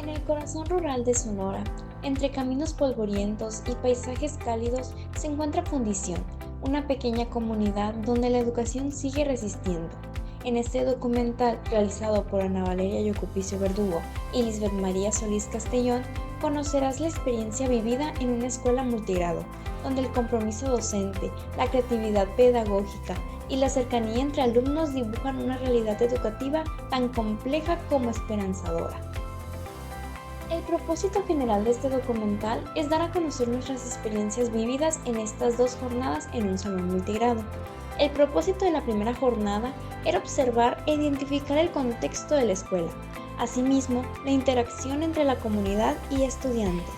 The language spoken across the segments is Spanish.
En el corazón rural de Sonora, entre caminos polvorientos y paisajes cálidos, se encuentra Fundición, una pequeña comunidad donde la educación sigue resistiendo. En este documental, realizado por Ana Valeria Yocupicio Verdugo y Lisbeth María Solís Castellón, conocerás la experiencia vivida en una escuela multigrado, donde el compromiso docente, la creatividad pedagógica y la cercanía entre alumnos dibujan una realidad educativa tan compleja como esperanzadora. El propósito general de este documental es dar a conocer nuestras experiencias vividas en estas dos jornadas en un salón multigrado. El propósito de la primera jornada era observar e identificar el contexto de la escuela, asimismo la interacción entre la comunidad y estudiantes.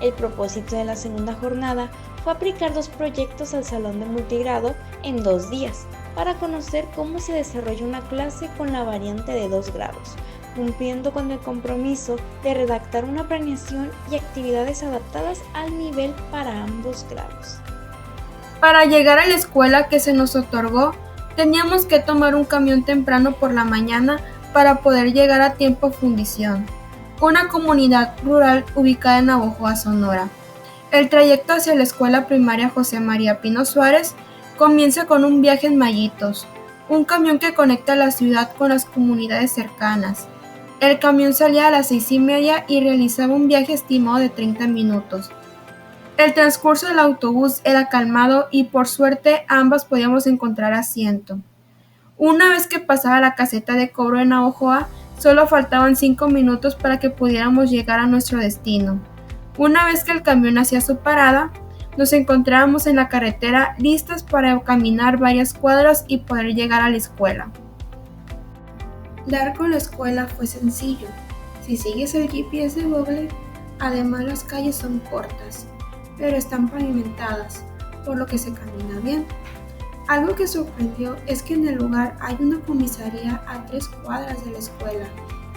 El propósito de la segunda jornada fue aplicar dos proyectos al salón de multigrado en 2 días, para conocer cómo se desarrolla una clase con la variante de 2 grados, cumpliendo con el compromiso de redactar una planeación y actividades adaptadas al nivel para ambos grados. Para llegar a la escuela que se nos otorgó, teníamos que tomar un camión temprano por la mañana para poder llegar a tiempo a Fundición, una comunidad rural ubicada en Navojoa, Sonora. El trayecto hacia la escuela primaria José María Pino Suárez comienza con un viaje en Mayitos, un camión que conecta la ciudad con las comunidades cercanas. El camión salía a las 6:30 y realizaba un viaje estimado de 30 minutos. El transcurso del autobús era calmado y por suerte ambas podíamos encontrar asiento. Una vez que pasaba la caseta de cobro en Navojoa, solo faltaban 5 minutos para que pudiéramos llegar a nuestro destino. Una vez que el camión hacía su parada, nos encontrábamos en la carretera listas para caminar varias cuadras y poder llegar a la escuela. Dar con la escuela fue sencillo. Si sigues el GPS de Google, además las calles son cortas, pero están pavimentadas, por lo que se camina bien. Algo que sorprendió es que en el lugar hay una comisaría a 3 cuadras de la escuela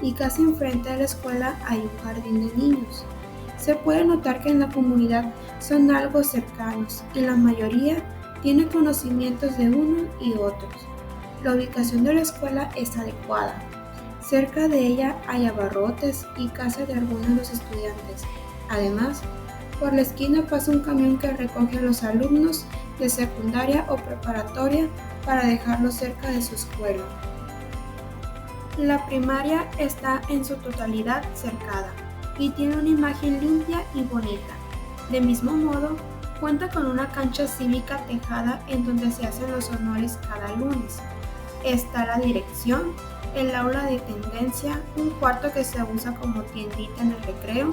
y casi enfrente de la escuela hay un jardín de niños. Se puede notar que en la comunidad son algo cercanos y la mayoría tiene conocimientos de unos y otros. La ubicación de la escuela es adecuada. Cerca de ella hay abarrotes y casa de algunos de los estudiantes. Además, por la esquina pasa un camión que recoge a los alumnos de secundaria o preparatoria para dejarlos cerca de su escuela. La primaria está en su totalidad cercada y tiene una imagen limpia y bonita. De mismo modo, cuenta con una cancha cívica tejada en donde se hacen los honores cada lunes. Está la dirección, el aula de tendencia, un cuarto que se usa como tiendita en el recreo,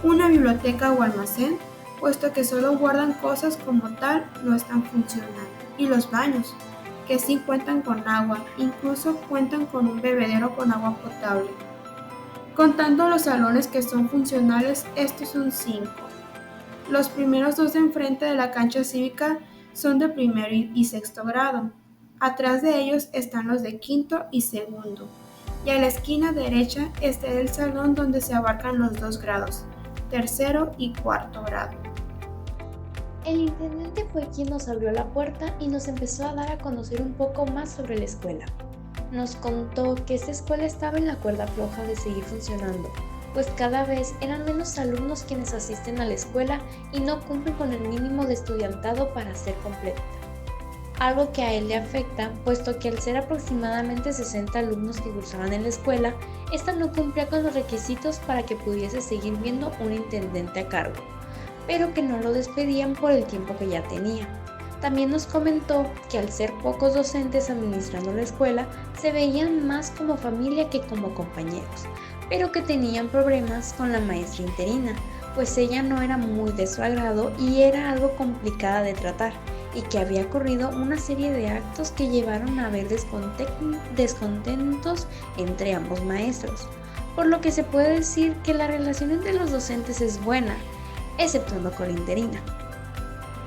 una biblioteca o almacén, puesto que solo guardan cosas como tal no están funcionando, y los baños, que sí cuentan con agua, incluso cuentan con un bebedero con agua potable. Contando los salones que son funcionales, estos son 5. Los primeros 2 de enfrente de la cancha cívica son de primero y sexto grado. Atrás de ellos están los de quinto y segundo. Y a la esquina derecha está el salón donde se abarcan los 2 grados, tercero y cuarto grado. El intendente fue quien nos abrió la puerta y nos empezó a dar a conocer un poco más sobre la escuela. Nos contó que esta escuela estaba en la cuerda floja de seguir funcionando, pues cada vez eran menos alumnos quienes asisten a la escuela y no cumplen con el mínimo de estudiantado para ser completa. Algo que a él le afecta, puesto que al ser aproximadamente 60 alumnos que cursaban en la escuela, esta no cumplía con los requisitos para que pudiese seguir viendo un intendente a cargo, pero que no lo despedían por el tiempo que ya tenía. También nos comentó que al ser pocos docentes administrando la escuela, se veían más como familia que como compañeros, pero que tenían problemas con la maestra interina, pues ella no era muy de su agrado y era algo complicada de tratar, y que había ocurrido una serie de actos que llevaron a haber descontentos entre ambos maestros, por lo que se puede decir que la relación entre los docentes es buena, exceptuando con la interina.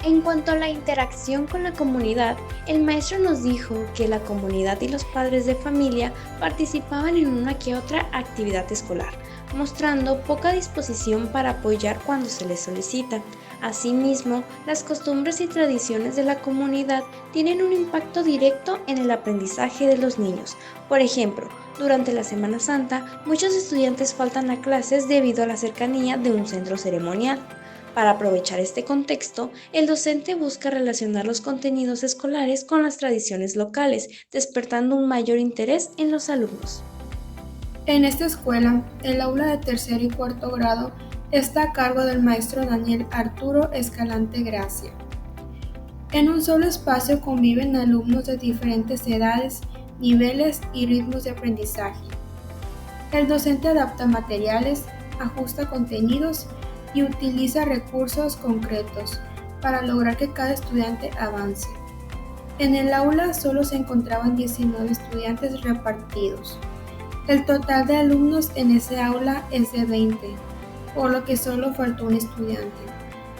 En cuanto a la interacción con la comunidad, el maestro nos dijo que la comunidad y los padres de familia participaban en una que otra actividad escolar, mostrando poca disposición para apoyar cuando se les solicita. Asimismo, las costumbres y tradiciones de la comunidad tienen un impacto directo en el aprendizaje de los niños. Por ejemplo, Durante la Semana Santa, muchos estudiantes faltan a clases debido a la cercanía de un centro ceremonial. Para aprovechar este contexto, el docente busca relacionar los contenidos escolares con las tradiciones locales, despertando un mayor interés en los alumnos. En esta escuela, el aula de tercer y cuarto grado está a cargo del maestro Daniel Arturo Escalante Gracia. En un solo espacio conviven alumnos de diferentes edades, niveles y ritmos de aprendizaje. El docente adapta materiales, ajusta contenidos y utiliza recursos concretos para lograr que cada estudiante avance. En el aula solo se encontraban 19 estudiantes repartidos. El total de alumnos en ese aula es de 20, por lo que solo faltó un estudiante,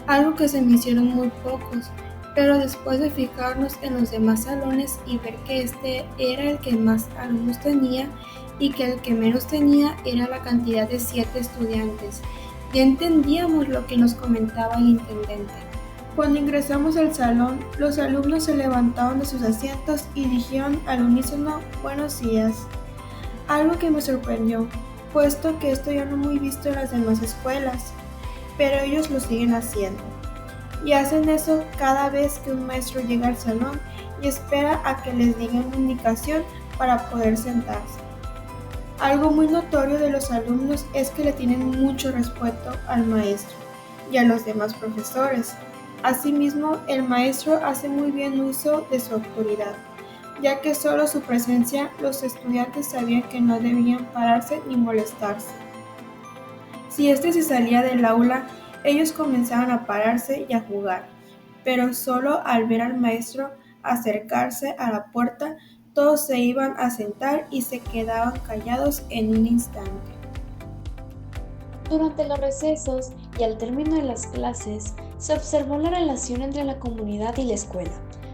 algo que se me hicieron muy pocos, pero después de fijarnos en los demás salones y ver que este era el que más alumnos tenía y que el que menos tenía era la cantidad de 7 estudiantes, ya entendíamos lo que nos comentaba el intendente. Cuando ingresamos al salón, los alumnos se levantaron de sus asientos y dijeron al unísono "buenos días", algo que me sorprendió, puesto que esto ya no muy visto en las demás escuelas, pero ellos lo siguen haciendo. Y hacen eso cada vez que un maestro llega al salón y espera a que les digan una indicación para poder sentarse. Algo muy notorio de los alumnos es que le tienen mucho respeto al maestro y a los demás profesores. Asimismo, el maestro hace muy bien uso de su autoridad, ya que solo su presencia los estudiantes sabían que no debían pararse ni molestarse. Si éste se salía del aula, ellos comenzaban a pararse y a jugar, pero solo al ver al maestro acercarse a la puerta, todos se iban a sentar y se quedaban callados en un instante. Durante los recesos y al término de las clases, se observó la relación entre la comunidad y la escuela.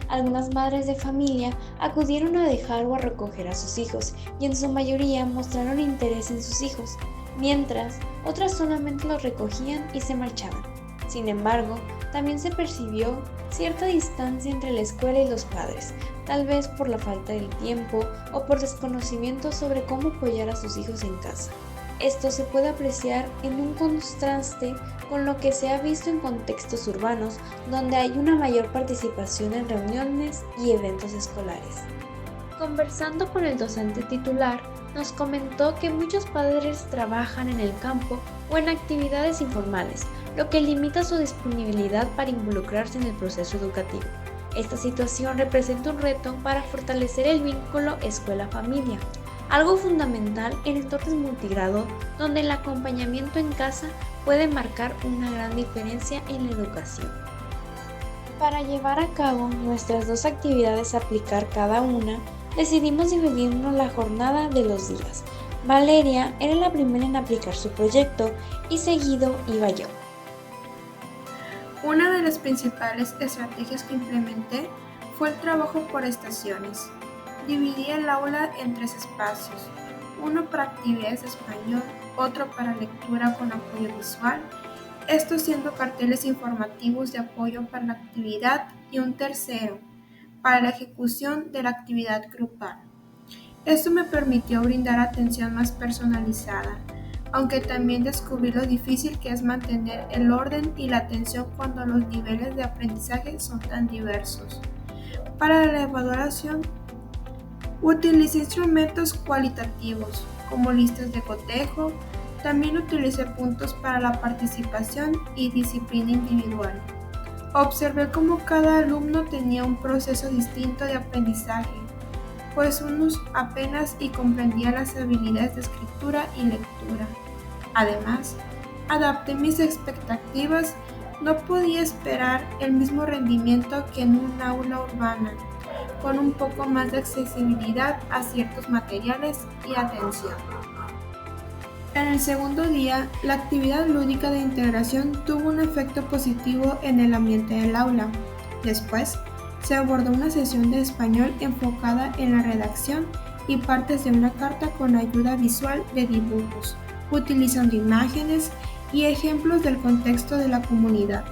Algunas madres de familia acudieron a dejar o a recoger a sus hijos y en su mayoría mostraron interés en sus hijos, mientras otras solamente los recogían y se marchaban. Sin embargo, también se percibió cierta distancia entre la escuela y los padres, tal vez por la falta del tiempo o por desconocimiento sobre cómo apoyar a sus hijos en casa. Esto se puede apreciar en un contraste con lo que se ha visto en contextos urbanos, donde hay una mayor participación en reuniones y eventos escolares. Conversando con el docente titular, nos comentó que muchos padres trabajan en el campo o en actividades informales, lo que limita su disponibilidad para involucrarse en el proceso educativo. Esta situación representa un reto para fortalecer el vínculo escuela-familia, algo fundamental en entornos multigrado donde el acompañamiento en casa puede marcar una gran diferencia en la educación. Para llevar a cabo nuestras 2 actividades a aplicar cada una, decidimos dividirnos la jornada de los días. Valeria era la primera en aplicar su proyecto y seguido iba yo. Una de las principales estrategias que implementé fue el trabajo por estaciones. Dividí el aula en 3 espacios, uno para actividades de español, otro para lectura con apoyo visual, esto siendo carteles informativos de apoyo para la actividad, y un tercero para la ejecución de la actividad grupal. Esto me permitió brindar atención más personalizada, aunque también descubrí lo difícil que es mantener el orden y la atención cuando los niveles de aprendizaje son tan diversos. Para la evaluación, utilicé instrumentos cualitativos, como listas de cotejo. También utilicé puntos para la participación y disciplina individual. Observé cómo cada alumno tenía un proceso distinto de aprendizaje, pues unos apenas y comprendía las habilidades de escritura y lectura. Además, adapté mis expectativas. No podía esperar el mismo rendimiento que en un aula urbana, con un poco más de accesibilidad a ciertos materiales y atención. En el segundo día, la actividad lúdica de integración tuvo un efecto positivo en el ambiente del aula. Después, se abordó una sesión de español enfocada en la redacción y partes de una carta con ayuda visual de dibujos, utilizando imágenes y ejemplos del contexto de la comunidad,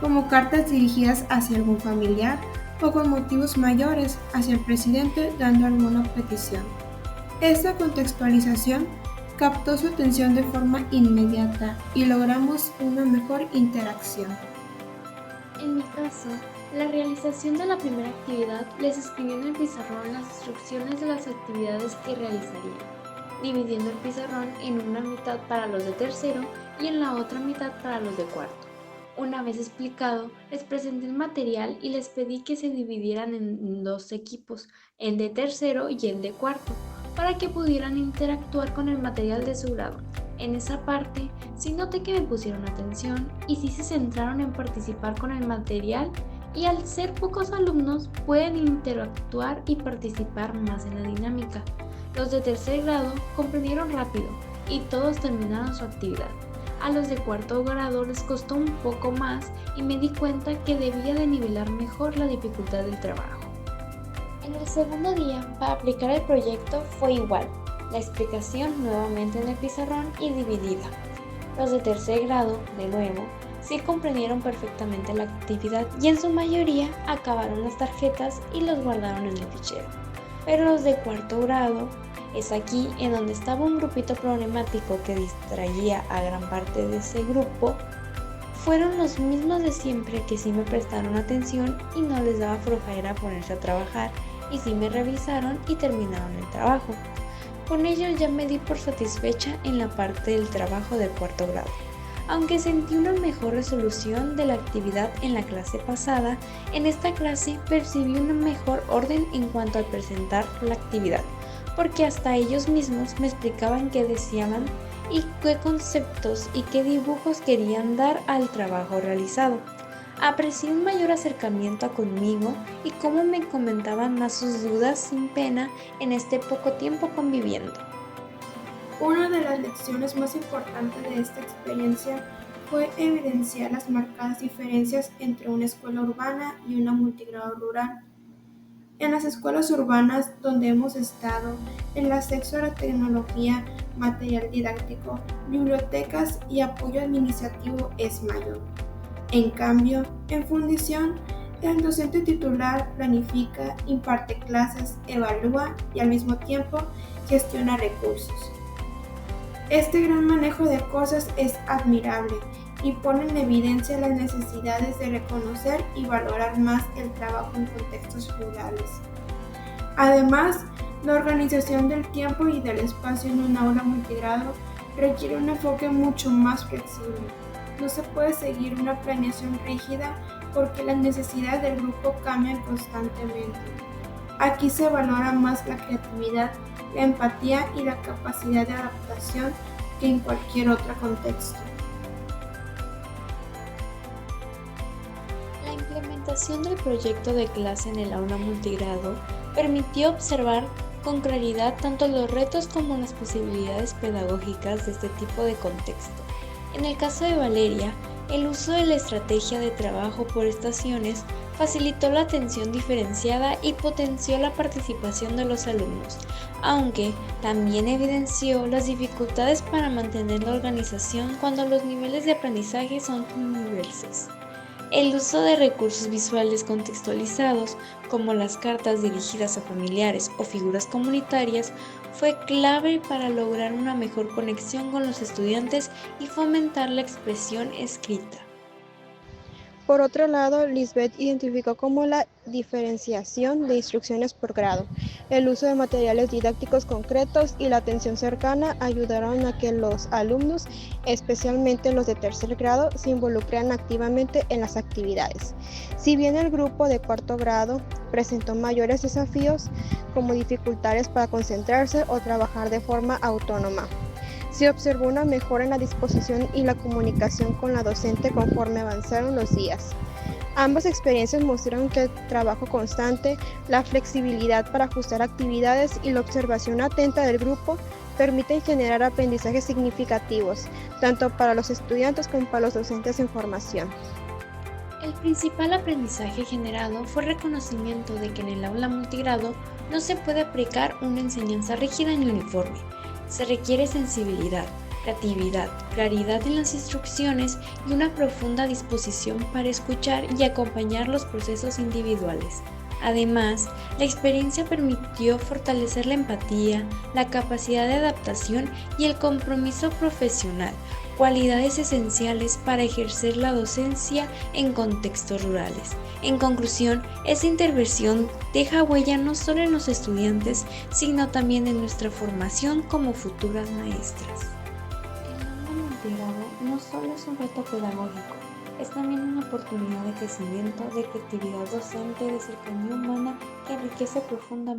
como cartas dirigidas hacia algún familiar o con motivos mayores hacia el presidente dando alguna petición. Esta contextualización captó su atención de forma inmediata y logramos una mejor interacción. En mi caso, la realización de la primera actividad les escribió en el pizarrón las instrucciones de las actividades que realizarían, dividiendo el pizarrón en una mitad para los de tercero y en la otra mitad para los de cuarto. Una vez explicado, les presenté el material y les pedí que se dividieran en dos equipos, el de tercero y el de cuarto, para que pudieran interactuar con el material de su grado. En esa parte, sí noté que me pusieron atención y sí se centraron en participar con el material, y al ser pocos alumnos pueden interactuar y participar más en la dinámica. Los de tercer grado comprendieron rápido y todos terminaron su actividad. A los de cuarto grado les costó un poco más y me di cuenta que debía de nivelar mejor la dificultad del trabajo. En el segundo día, para aplicar el proyecto fue igual, la explicación nuevamente en el pizarrón y dividida. Los de tercer grado, de nuevo, sí comprendieron perfectamente la actividad y en su mayoría acabaron las tarjetas y los guardaron en el fichero. Pero los de cuarto grado, es aquí en donde estaba un grupito problemático que distraía a gran parte de ese grupo, fueron los mismos de siempre que sí me prestaron atención y no les daba flojera ponerse a trabajar, y sí me revisaron y terminaron el trabajo. Con ello ya me di por satisfecha en la parte del trabajo de cuarto grado. Aunque sentí una mejor resolución de la actividad en la clase pasada, en esta clase percibí un mejor orden en cuanto a presentar la actividad, porque hasta ellos mismos me explicaban qué deseaban y qué conceptos y qué dibujos querían dar al trabajo realizado. Aprecié un mayor acercamiento conmigo y cómo me comentaban más sus dudas sin pena en este poco tiempo conviviendo. Una de las lecciones más importantes de esta experiencia fue evidenciar las marcadas diferencias entre una escuela urbana y una multigrado rural. En las escuelas urbanas donde hemos estado, el acceso a la tecnología, material didáctico, bibliotecas y apoyo administrativo es mayor. En cambio, en fundición, el docente titular planifica, imparte clases, evalúa y al mismo tiempo gestiona recursos. Este gran manejo de cosas es admirable y pone en evidencia las necesidades de reconocer y valorar más el trabajo en contextos rurales. Además, la organización del tiempo y del espacio en un aula multigrado requiere un enfoque mucho más flexible. No se puede seguir una planeación rígida porque las necesidades del grupo cambian constantemente. Aquí se valora más la creatividad, la empatía y la capacidad de adaptación que en cualquier otro contexto. La implementación del proyecto de clase en el aula multigrado permitió observar con claridad tanto los retos como las posibilidades pedagógicas de este tipo de contexto. En el caso de Valeria, el uso de la estrategia de trabajo por estaciones facilitó la atención diferenciada y potenció la participación de los alumnos, aunque también evidenció las dificultades para mantener la organización cuando los niveles de aprendizaje son diversos. El uso de recursos visuales contextualizados, como las cartas dirigidas a familiares o figuras comunitarias, fue clave para lograr una mejor conexión con los estudiantes y fomentar la expresión escrita. Por otro lado, Lisbeth identificó como la diferenciación de instrucciones por grado, el uso de materiales didácticos concretos y la atención cercana ayudaron a que los alumnos, especialmente los de tercer grado, se involucraran activamente en las actividades. Si bien el grupo de cuarto grado presentó mayores desafíos, como dificultades para concentrarse o trabajar de forma autónoma, se observó una mejora en la disposición y la comunicación con la docente conforme avanzaron los días. Ambas experiencias mostraron que el trabajo constante, la flexibilidad para ajustar actividades y la observación atenta del grupo permiten generar aprendizajes significativos, tanto para los estudiantes como para los docentes en formación. El principal aprendizaje generado fue el reconocimiento de que en el aula multigrado no se puede aplicar una enseñanza rígida ni uniforme. Se requiere sensibilidad, creatividad, claridad en las instrucciones y una profunda disposición para escuchar y acompañar los procesos individuales. Además, la experiencia permitió fortalecer la empatía, la capacidad de adaptación y el compromiso profesional, cualidades esenciales para ejercer la docencia en contextos rurales. En conclusión, esta intervención deja huella no solo en los estudiantes, sino también en nuestra formación como futuras maestras. El aula multigrado no solo es un reto pedagógico, es también una oportunidad de crecimiento, de creatividad docente, de cercanía humana que enriquece profundamente